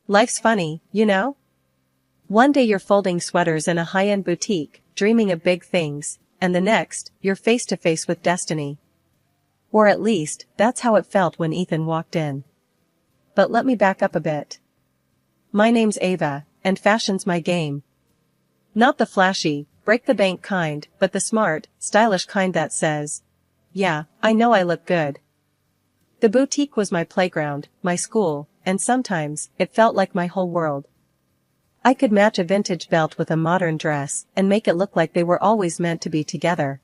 Life's funny, you know? One day you're folding sweaters in a high-end boutique, dreaming of big things, and the next, you're face to face with destiny. Or at least, that's how it felt when Ethan walked in. But let me back up a bit. My name's Ava, and fashion's my game. Not the flashy, break-the-bank kind, but the smart, stylish kind that says, "Yeah, I know I look good." The boutique was my playground, my school, and sometimes, it felt like my whole world. I could match a vintage belt with a modern dress and make it look like they were always meant to be together.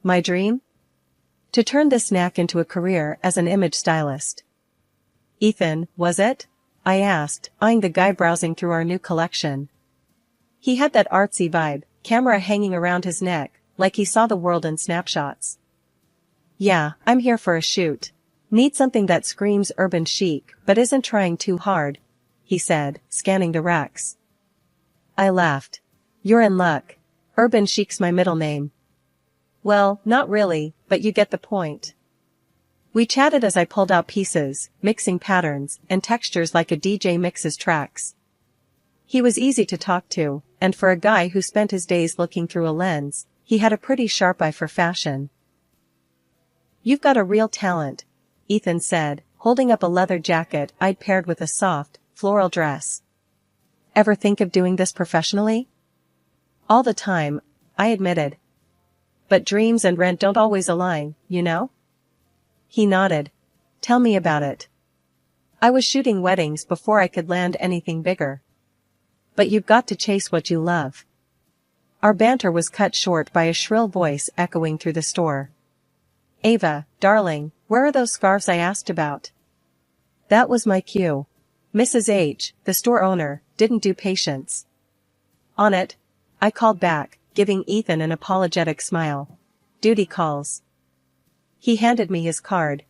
My dream? To turn this knack into a career as an image stylist. Ethan, was it? I asked, eyeing the guy browsing through our new collection. He had that artsy vibe, camera hanging around his neck, like he saw the world in snapshots. Yeah, I'm here for a shoot. Need something that screams urban chic but isn't trying too hard, he said, scanning the racks. I laughed. You're in luck. Urban chic's my middle name. Well, not really, but you get the point. We chatted as I pulled out pieces, mixing patterns and textures like a DJ mixes tracks. He was easy to talk to, and for a guy who spent his days looking through a lens, he had a pretty sharp eye for fashion. You've got a real talent, Ethan said, holding up a leather jacket I'd paired with a soft, floral dress. Ever think of doing this professionally? All the time, I admitted. But dreams and rent don't always align, you know? He nodded. Tell me about it. I was shooting weddings before I could land anything bigger. But you've got to chase what you love. Our banter was cut short by a shrill voice echoing through the store. Ava, darling, where are those scarves I asked about? That was my cue. Mrs. H, the store owner, didn't do patience. On it, I called back, giving Ethan an apologetic smile. Duty calls. He handed me his card.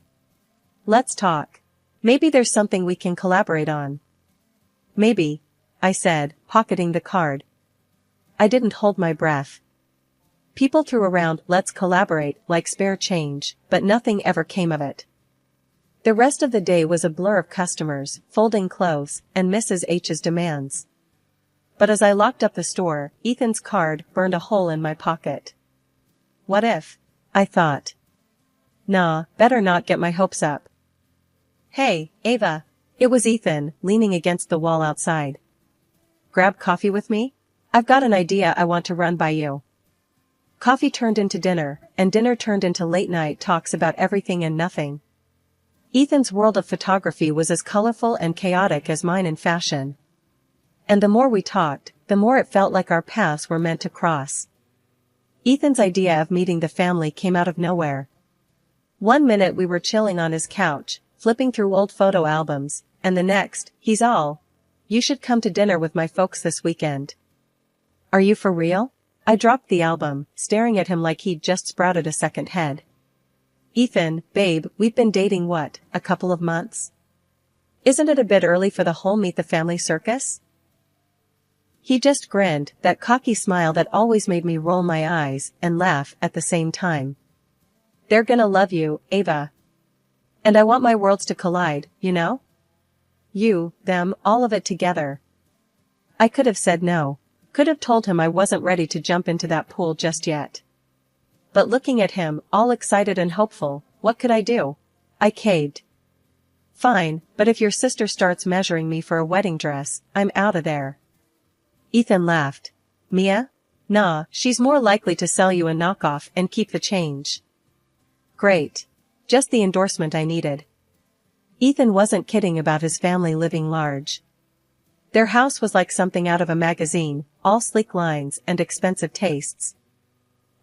Let's talk. Maybe there's something we can collaborate on. Maybe, I said, pocketing the card. I didn't hold my breath. People threw around "let's collaborate" like spare change, but nothing ever came of it. The rest of the day was a blur of customers, folding clothes, and Mrs. H's demands. But as I locked up the store, Ethan's card burned a hole in my pocket. What if? I thought. Nah, better not get my hopes up. Hey, Ava. It was Ethan, leaning against the wall outside. Grab coffee with me? I've got an idea I want to run by you. Coffee turned into dinner, and dinner turned into late-night talks about everything and nothing. Ethan's world of photography was as colorful and chaotic as mine in fashion. And the more we talked, the more it felt like our paths were meant to cross. Ethan's idea of meeting the family came out of nowhere. One minute we were chilling on his couch, flipping through old photo albums, and the next, he's all, "You should come to dinner with my folks this weekend." Are you for real? I dropped the album, staring at him like he'd just sprouted a second head. Ethan, babe, we've been dating what, a couple of months? Isn't it a bit early for the whole meet the family circus? He just grinned, that cocky smile that always made me roll my eyes and laugh at the same time. They're gonna love you, Ava. And I want my worlds to collide, you know? You, them, all of it together. I could have said no. Could have told him I wasn't ready to jump into that pool just yet. But looking at him, all excited and hopeful, what could I do? I caved. Fine, but if your sister starts measuring me for a wedding dress, I'm outta there. Ethan laughed. Mia? Nah, she's more likely to sell you a knockoff and keep the change. Great. Just the endorsement I needed. Ethan wasn't kidding about his family living large. Their house was like something out of a magazine, all sleek lines and expensive tastes.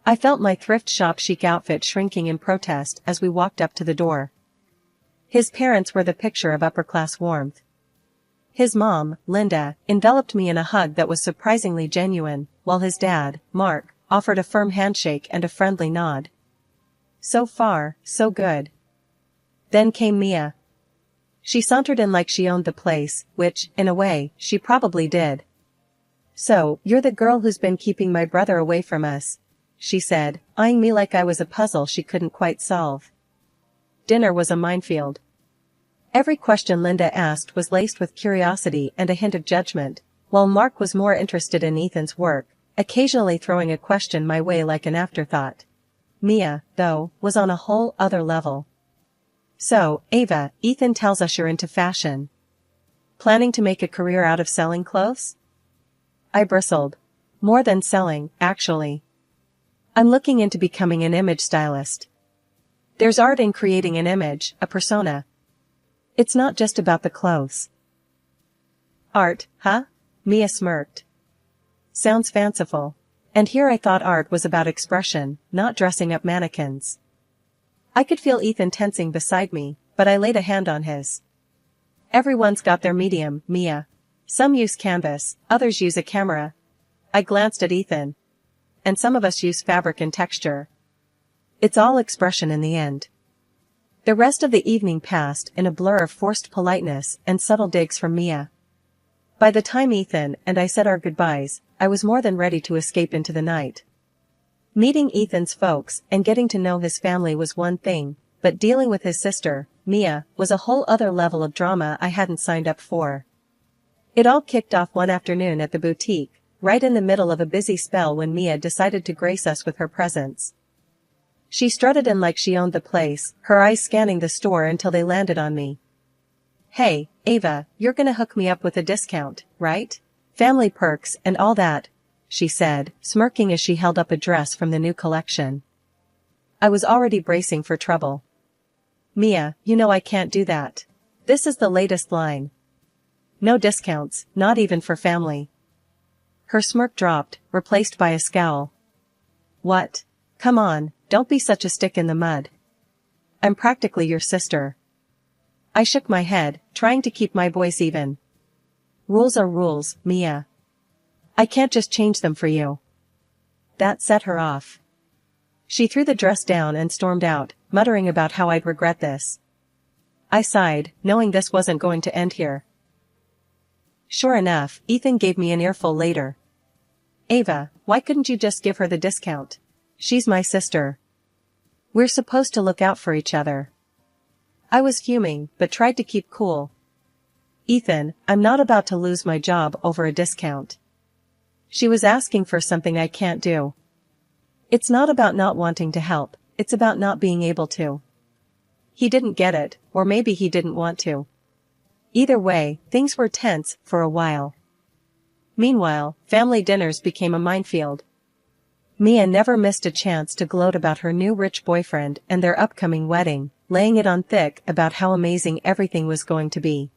I felt my thrift shop chic outfit shrinking in protest as we walked up to the door. His parents were the picture of upper-class warmth. His mom, Linda, enveloped me in a hug that was surprisingly genuine, while his dad, Mark, offered a firm handshake and a friendly nod. So far, so good. Then came Mia. She sauntered in like she owned the place, which, in a way, she probably did. So, you're the girl who's been keeping my brother away from us, she said, eyeing me like I was a puzzle she couldn't quite solve. Dinner was a minefield. Every question Linda asked was laced with curiosity and a hint of judgment, while Mark was more interested in Ethan's work, occasionally throwing a question my way like an afterthought. Mia, though, was on a whole other level. "So, Ava, Ethan tells us you're into fashion. Planning to make a career out of selling clothes?" I bristled. "More than selling, actually. I'm looking into becoming an image stylist. There's art in creating an image, a persona. It's not just about the clothes." "Art, huh?" Mia smirked. "Sounds fanciful. And here I thought art was about expression, not dressing up mannequins." I could feel Ethan tensing beside me, but I laid a hand on his. "Everyone's got their medium, Mia. Some use canvas, others use a camera." I glanced at Ethan. "And some of us use fabric and texture. It's all expression in the end." The rest of the evening passed in a blur of forced politeness and subtle digs from Mia. By the time Ethan and I said our goodbyes, I was more than ready to escape into the night. Meeting Ethan's folks and getting to know his family was one thing, but dealing with his sister, Mia, was a whole other level of drama I hadn't signed up for. It all kicked off one afternoon at the boutique, right in the middle of a busy spell when Mia decided to grace us with her presence. She strutted in like she owned the place, her eyes scanning the store until they landed on me. "Hey, Ava, you're gonna hook me up with a discount, right? Family perks and all that," she said, smirking as she held up a dress from the new collection. I was already bracing for trouble. "Mia, you know I can't do that. This is the latest line. No discounts, not even for family." Her smirk dropped, replaced by a scowl. "What? Come on, don't be such a stick in the mud. I'm practically your sister." I shook my head, trying to keep my voice even. "Rules are rules, Mia. I can't just change them for you." That set her off. She threw the dress down and stormed out, muttering about how I'd regret this. I sighed, knowing this wasn't going to end here. Sure enough, Ethan gave me an earful later. "Ava, why couldn't you just give her the discount? She's my sister. We're supposed to look out for each other." I was fuming, but tried to keep cool. "Ethan, I'm not about to lose my job over a discount. She was asking for something I can't do. It's not about not wanting to help, it's about not being able to." He didn't get it, or maybe he didn't want to. Either way, things were tense for a while. Meanwhile, family dinners became a minefield. Mia never missed a chance to gloat about her new rich boyfriend and their upcoming wedding, laying it on thick about how amazing everything was going to be.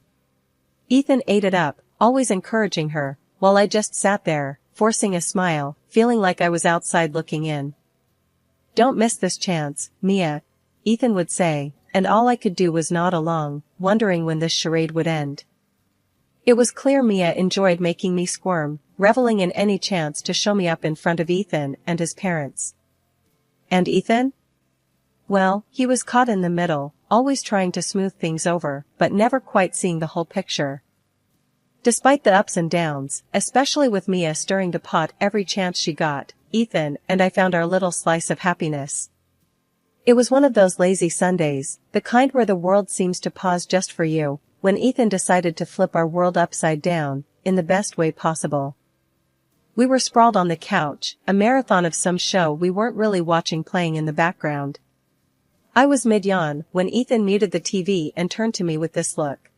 Ethan ate it up, always encouraging her, while I just sat there, forcing a smile, feeling like I was outside looking in. "Don't miss this chance, Mia," Ethan would say, and all I could do was nod along, wondering when this charade would end. It was clear Mia enjoyed making me squirm, reveling in any chance to show me up in front of Ethan and his parents. And Ethan? Well, he was caught in the middle, always trying to smooth things over, but never quite seeing the whole picture. Despite the ups and downs, especially with Mia stirring the pot every chance she got, Ethan and I found our little slice of happiness. It was one of those lazy Sundays, the kind where the world seems to pause just for you, when Ethan decided to flip our world upside down, in the best way possible. We were sprawled on the couch, a marathon of some show we weren't really watching playing in the background. I was mid-yawn when Ethan muted the TV and turned to me with this look.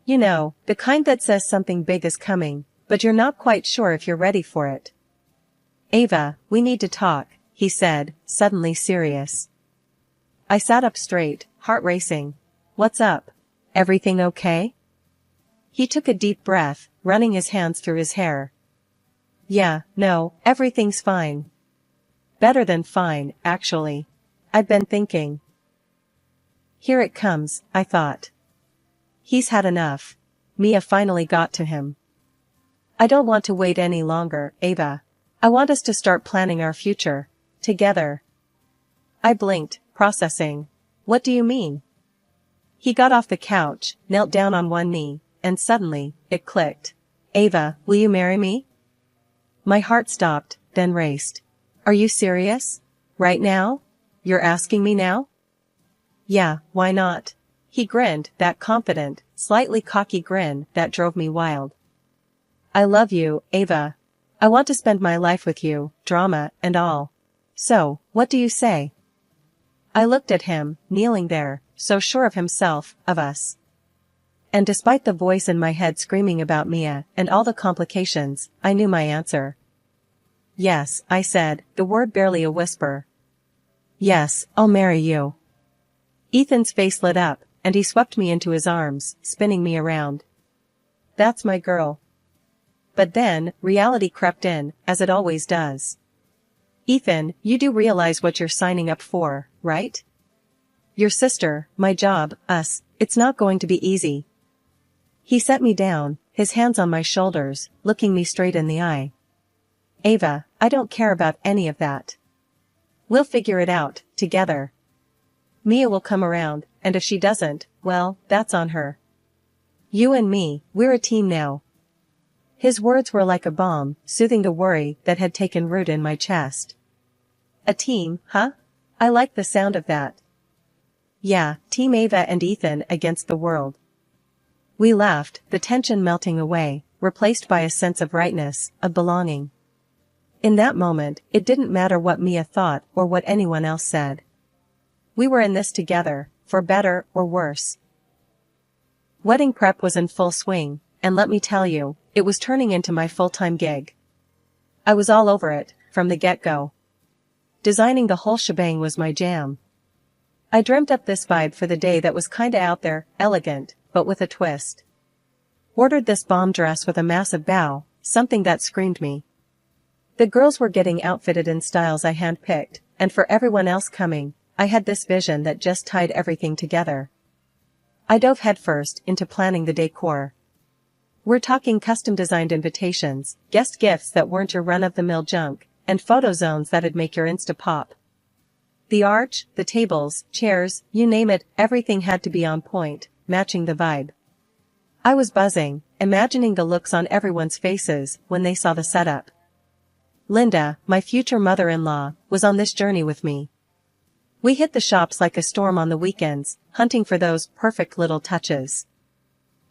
You know, the kind that says something big is coming, but you're not quite sure if you're ready for it. Ava, we need to talk, he said, suddenly serious. I sat up straight, heart racing. What's up? Everything okay? He took a deep breath, running his hands through his hair. Yeah, no, everything's fine. Better than fine, actually. I've been thinking. Here it comes, I thought. He's had enough. Mia finally got to him. I don't want to wait any longer, Ava. I want us to start planning our future. Together. I blinked, processing. What do you mean? He got off the couch, knelt down on one knee, and suddenly, it clicked. Ava, will you marry me? My heart stopped, then raced. Are you serious? Right now? You're asking me now? Yeah, why not? He grinned, that confident, slightly cocky grin that drove me wild. I love you, Ava. I want to spend my life with you, drama and all. So, what do you say? I looked at him, kneeling there, so sure of himself, of us. And despite the voice in my head screaming about Mia and all the complications, I knew my answer. Yes, I said, the word barely a whisper. Yes, I'll marry you. Ethan's face lit up, and he swept me into his arms, spinning me around. That's my girl. But then, reality crept in, as it always does. Ethan, you do realize what you're signing up for, right? Your sister, my job, us, it's not going to be easy. He set me down, his hands on my shoulders, looking me straight in the eye. Ava, I don't care about any of that. We'll figure it out, together. Mia will come around, and if she doesn't, well, that's on her. You and me, we're a team now. His words were like a balm, soothing the worry that had taken root in my chest. A team, huh? I like the sound of that. Yeah, Team Ava and Ethan against the world. We laughed, the tension melting away, replaced by a sense of rightness, of belonging. In that moment, it didn't matter what Mia thought or what anyone else said. We were in this together, for better or worse. Wedding prep was in full swing, and let me tell you, it was turning into my full-time gig. I was all over it, from the get-go. Designing the whole shebang was my jam. I dreamt up this vibe for the day that was kinda out there, elegant, but with a twist. Ordered this bomb dress with a massive bow, something that screamed me. The girls were getting outfitted in styles I handpicked, and for everyone else coming, I had this vision that just tied everything together. I dove headfirst into planning the decor. We're talking custom-designed invitations, guest gifts that weren't your run-of-the-mill junk, and photo zones that'd make your Insta pop. The arch, the tables, chairs, you name it, everything had to be on point, matching the vibe. I was buzzing, imagining the looks on everyone's faces when they saw the setup. Linda, my future mother-in-law, was on this journey with me. We hit the shops like a storm on the weekends, hunting for those perfect little touches.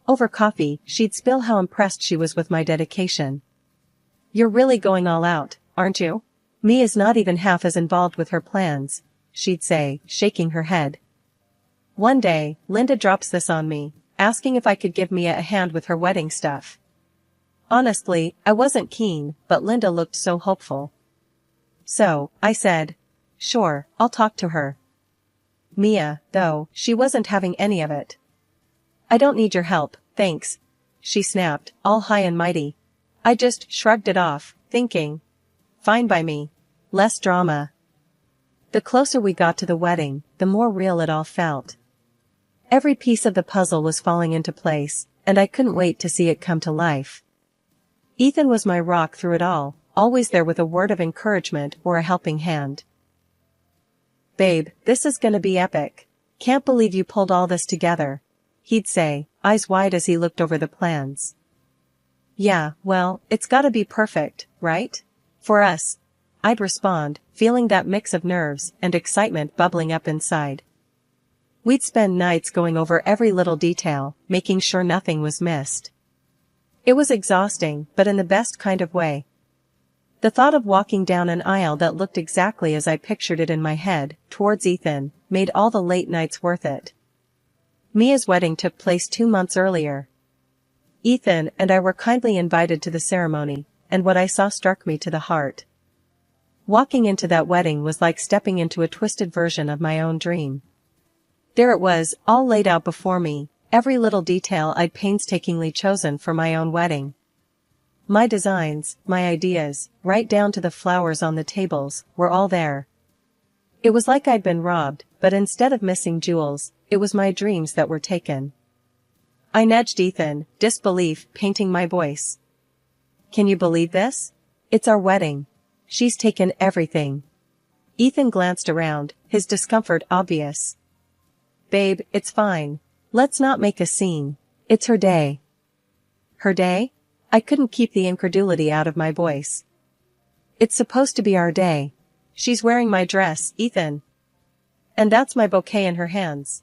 Over coffee, she'd spill how impressed she was with my dedication. You're really going all out, aren't you? Mia's not even half as involved with her plans, she'd say, shaking her head. One day, Linda drops this on me, asking if I could give Mia a hand with her wedding stuff. Honestly, I wasn't keen, but Linda looked so hopeful. So, I said, sure, I'll talk to her. Mia, though, she wasn't having any of it. I don't need your help, thanks, she snapped, all high and mighty. I just shrugged it off, thinking, fine by me. Less drama. The closer we got to the wedding, the more real it all felt. Every piece of the puzzle was falling into place, and I couldn't wait to see it come to life. Ethan was my rock through it all, always there with a word of encouragement or a helping hand. Babe, this is gonna be epic. Can't believe you pulled all this together, he'd say, eyes wide as he looked over the plans. Yeah, well, it's gotta be perfect, right? For us, I'd respond, feeling that mix of nerves and excitement bubbling up inside. We'd spend nights going over every little detail, making sure nothing was missed. It was exhausting, but in the best kind of way. The thought of walking down an aisle that looked exactly as I pictured it in my head, towards Ethan, made all the late nights worth it. Mia's wedding took place 2 months earlier. Ethan and I were kindly invited to the ceremony, and what I saw struck me to the heart. Walking into that wedding was like stepping into a twisted version of my own dream. There it was, all laid out before me, every little detail I'd painstakingly chosen for my own wedding. My designs, my ideas, right down to the flowers on the tables, were all there. It was like I'd been robbed, but instead of missing jewels, it was my dreams that were taken. I nudged Ethan, disbelief painting my voice. Can you believe this? It's our wedding. She's taken everything. Ethan glanced around, his discomfort obvious. Babe, it's fine. Let's not make a scene. It's her day. Her day? I couldn't keep the incredulity out of my voice. It's supposed to be our day. She's wearing my dress, Ethan. And that's my bouquet in her hands.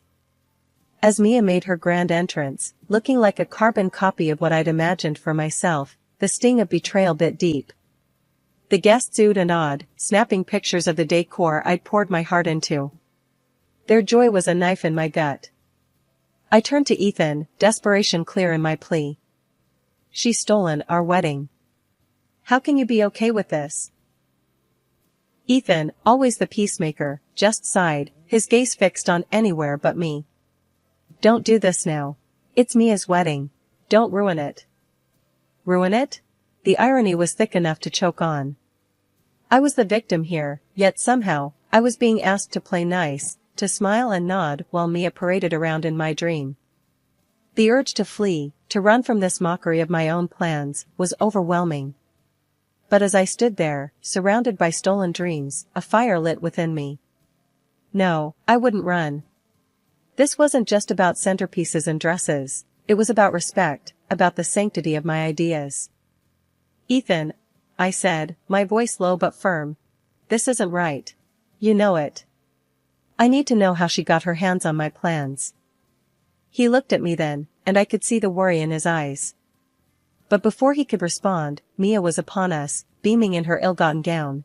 As Mia made her grand entrance, looking like a carbon copy of what I'd imagined for myself, the sting of betrayal bit deep. The guests oohed and awed, snapping pictures of the decor I'd poured my heart into. Their joy was a knife in my gut. I turned to Ethan, desperation clear in my plea. She's stolen our wedding. How can you be okay with this? Ethan, always the peacemaker, just sighed, his gaze fixed on anywhere but me. Don't do this now. It's Mia's wedding. Don't ruin it. Ruin it? The irony was thick enough to choke on. I was the victim here, yet somehow, I was being asked to play nice, to smile and nod while Mia paraded around in my dream. The urge to flee, to run from this mockery of my own plans, was overwhelming. But as I stood there, surrounded by stolen dreams, a fire lit within me. No, I wouldn't run. This wasn't just about centerpieces and dresses, it was about respect, about the sanctity of my ideas. Ethan, I said, my voice low but firm, this isn't right. You know it. I need to know how she got her hands on my plans. He looked at me then, and I could see the worry in his eyes. But before he could respond, Mia was upon us, beaming in her ill-gotten gown.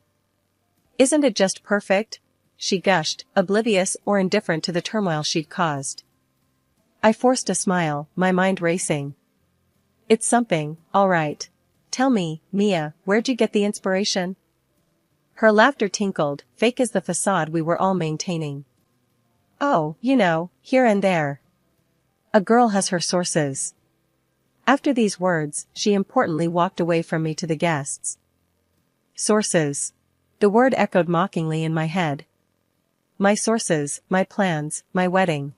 Isn't it just perfect? She gushed, oblivious or indifferent to the turmoil she'd caused. I forced a smile, my mind racing. It's something, all right. Tell me, Mia, where'd you get the inspiration? Her laughter tinkled, fake as the facade we were all maintaining. Oh, you know, here and there. A girl has her sources. After these words, she importantly walked away from me to the guests. Sources. The word echoed mockingly in my head. My sources, my plans, my wedding.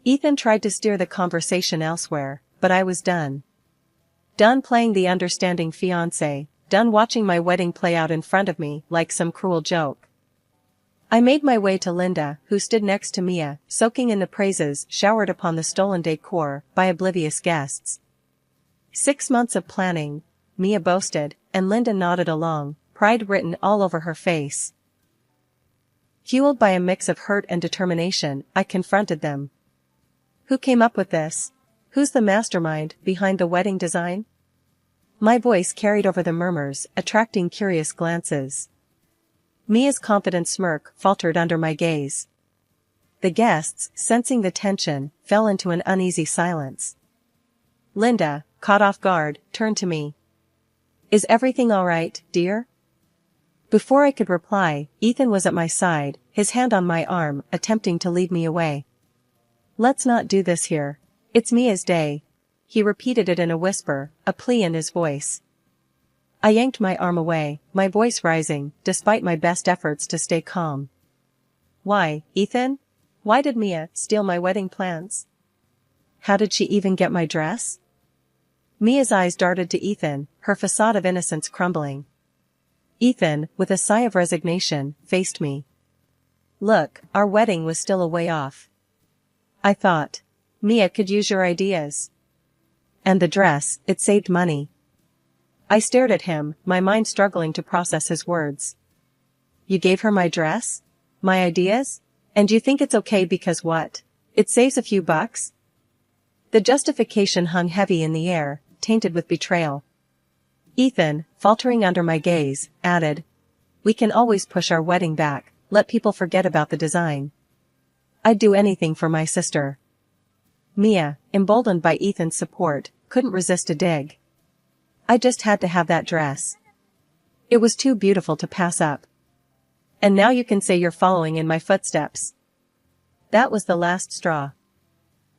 Ethan tried to steer the conversation elsewhere, but I was done. Done playing the understanding fiancé, done watching my wedding play out in front of me like some cruel joke. I made my way to Linda, who stood next to Mia, soaking in the praises showered upon the stolen decor by oblivious guests. 6 months of planning, Mia boasted, and Linda nodded along, pride written all over her face. Fueled by a mix of hurt and determination, I confronted them. Who came up with this? Who's the mastermind behind the wedding design? My voice carried over the murmurs, attracting curious glances. Mia's confident smirk faltered under my gaze. The guests, sensing the tension, fell into an uneasy silence. Linda, caught off guard, turned to me. Is everything all right, dear? Before I could reply, Ethan was at my side, his hand on my arm, attempting to lead me away. Let's not do this here. It's Mia's day. He repeated it in a whisper, a plea in his voice. I yanked my arm away, my voice rising, despite my best efforts to stay calm. Why, Ethan? Why did Mia steal my wedding plans? How did she even get my dress? Mia's eyes darted to Ethan, her facade of innocence crumbling. Ethan, with a sigh of resignation, faced me. Look, our wedding was still a way off. I thought. Mia could use your ideas. And the dress, it saved money. I stared at him, my mind struggling to process his words. You gave her my dress? My ideas? And you think it's okay because what? It saves a few bucks? The justification hung heavy in the air, tainted with betrayal. Ethan, faltering under my gaze, added, we can always push our wedding back, let people forget about the design. I'd do anything for my sister. Mia, emboldened by Ethan's support, couldn't resist a dig. I just had to have that dress. It was too beautiful to pass up. And now you can say you're following in my footsteps. That was the last straw.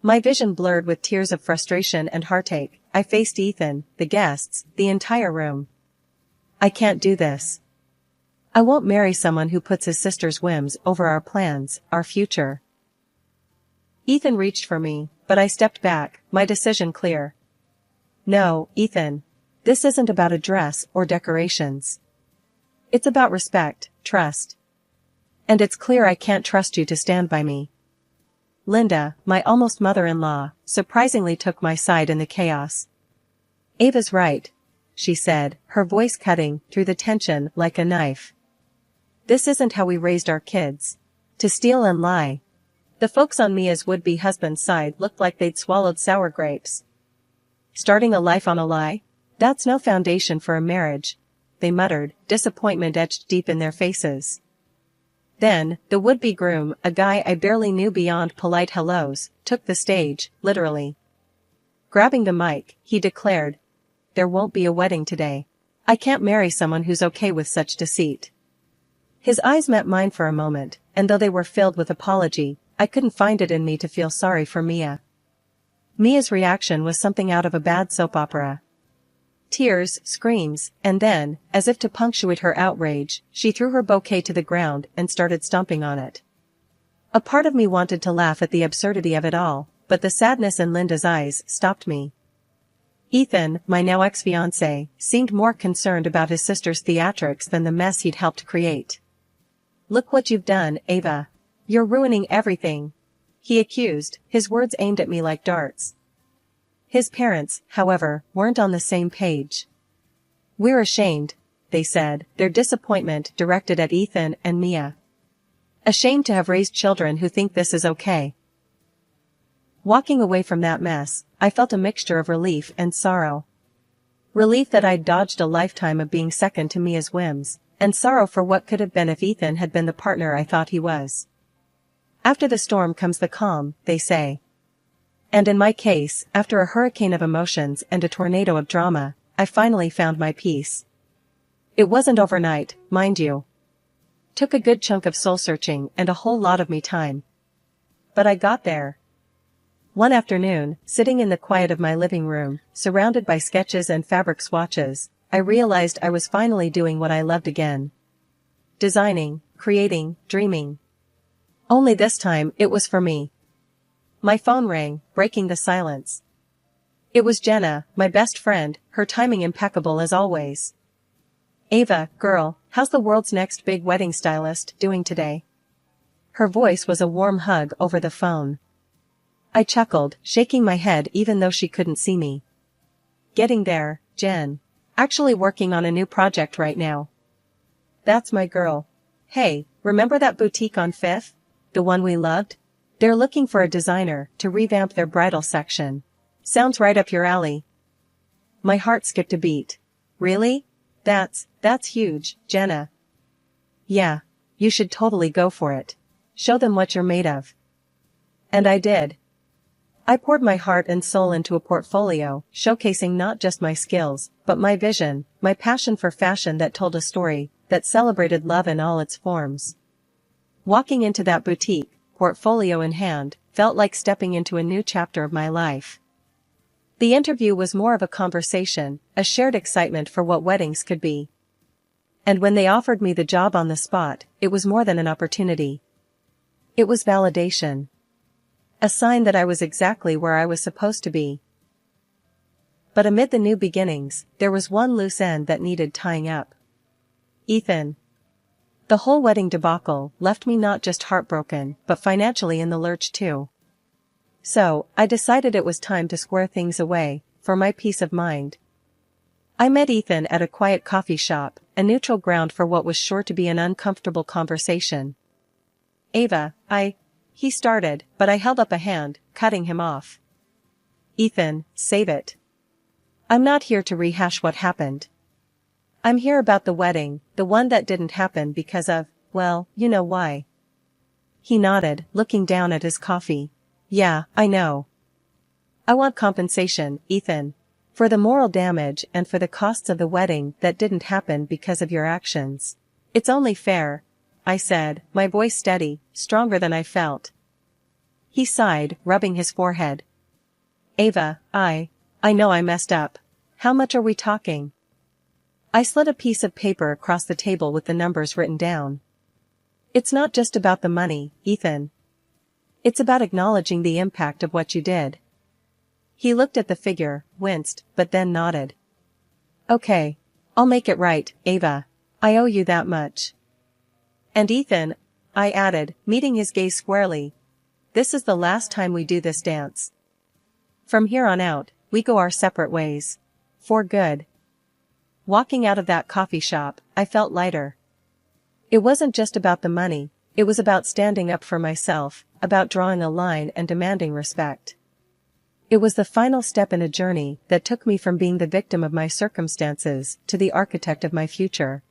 My vision blurred with tears of frustration and heartache. I faced Ethan, the guests, the entire room. I can't do this. I won't marry someone who puts his sister's whims over our plans, our future. Ethan reached for me, but I stepped back, my decision clear. No, Ethan. This isn't about a dress or decorations. It's about respect, trust. And it's clear I can't trust you to stand by me. Linda, my almost mother-in-law, surprisingly took my side in the chaos. Ava's right, she said, her voice cutting through the tension like a knife. This isn't how we raised our kids. To steal and lie. The folks on Mia's would-be husband's side looked like they'd swallowed sour grapes. Starting a life on a lie? That's no foundation for a marriage, they muttered, disappointment etched deep in their faces. Then, the would-be groom, a guy I barely knew beyond polite hellos, took the stage, literally. Grabbing the mic, he declared, "There won't be a wedding today. I can't marry someone who's okay with such deceit." His eyes met mine for a moment, and though they were filled with apology, I couldn't find it in me to feel sorry for Mia. Mia's reaction was something out of a bad soap opera. Tears, screams, and then, as if to punctuate her outrage, she threw her bouquet to the ground and started stomping on it. A part of me wanted to laugh at the absurdity of it all, but the sadness in Linda's eyes stopped me. Ethan, my now ex-fiancé, seemed more concerned about his sister's theatrics than the mess he'd helped create. "Look what you've done, Ava. You're ruining everything," he accused, his words aimed at me like darts. His parents, however, weren't on the same page. "We're ashamed," they said, their disappointment directed at Ethan and Mia. "Ashamed to have raised children who think this is okay." Walking away from that mess, I felt a mixture of relief and sorrow. Relief that I'd dodged a lifetime of being second to Mia's whims, and sorrow for what could have been if Ethan had been the partner I thought he was. After the storm comes the calm, they say. And in my case, after a hurricane of emotions and a tornado of drama, I finally found my peace. It wasn't overnight, mind you. Took a good chunk of soul-searching and a whole lot of me time. But I got there. One afternoon, sitting in the quiet of my living room, surrounded by sketches and fabric swatches, I realized I was finally doing what I loved again. Designing, creating, dreaming. Only this time, it was for me. My phone rang, breaking the silence. It was Jenna, my best friend, her timing impeccable as always. "Ava, girl, how's the world's next big wedding stylist doing today?" Her voice was a warm hug over the phone. I chuckled, shaking my head even though she couldn't see me. "Getting there, Jen. Actually working on a new project right now." "That's my girl. Hey, remember that boutique on 5th? The one we loved? They're looking for a designer to revamp their bridal section. Sounds right up your alley." My heart skipped a beat. "Really? That's huge, Jenna." "Yeah, you should totally go for it. Show them what you're made of." And I did. I poured my heart and soul into a portfolio, showcasing not just my skills, but my vision, my passion for fashion that told a story, that celebrated love in all its forms. Walking into that boutique, portfolio in hand, felt like stepping into a new chapter of my life. The interview was more of a conversation, a shared excitement for what weddings could be. And when they offered me the job on the spot, it was more than an opportunity. It was validation. A sign that I was exactly where I was supposed to be. But amid the new beginnings, there was one loose end that needed tying up. Ethan. The whole wedding debacle left me not just heartbroken, but financially in the lurch too. So, I decided it was time to square things away, for my peace of mind. I met Ethan at a quiet coffee shop, a neutral ground for what was sure to be an uncomfortable conversation. "Ava, he started, but I held up a hand, cutting him off. "Ethan, save it. I'm not here to rehash what happened. I'm here about the wedding, the one that didn't happen because of, well, you know why." He nodded, looking down at his coffee. "Yeah, I know. I want compensation, Ethan. For the moral damage and for the costs of the wedding that didn't happen because of your actions. It's only fair," I said, my voice steady, stronger than I felt. He sighed, rubbing his forehead. "Ava, I know I messed up. How much are we talking?" I slid a piece of paper across the table with the numbers written down. "It's not just about the money, Ethan. It's about acknowledging the impact of what you did." He looked at the figure, winced, but then nodded. "Okay. I'll make it right, Ava. I owe you that much." "And Ethan," I added, meeting his gaze squarely, "this is the last time we do this dance. From here on out, we go our separate ways. For good." Walking out of that coffee shop, I felt lighter. It wasn't just about the money, It was about standing up for myself, about drawing a line and demanding respect. It was the final step in a journey that took me from being the victim of my circumstances to the architect of my future.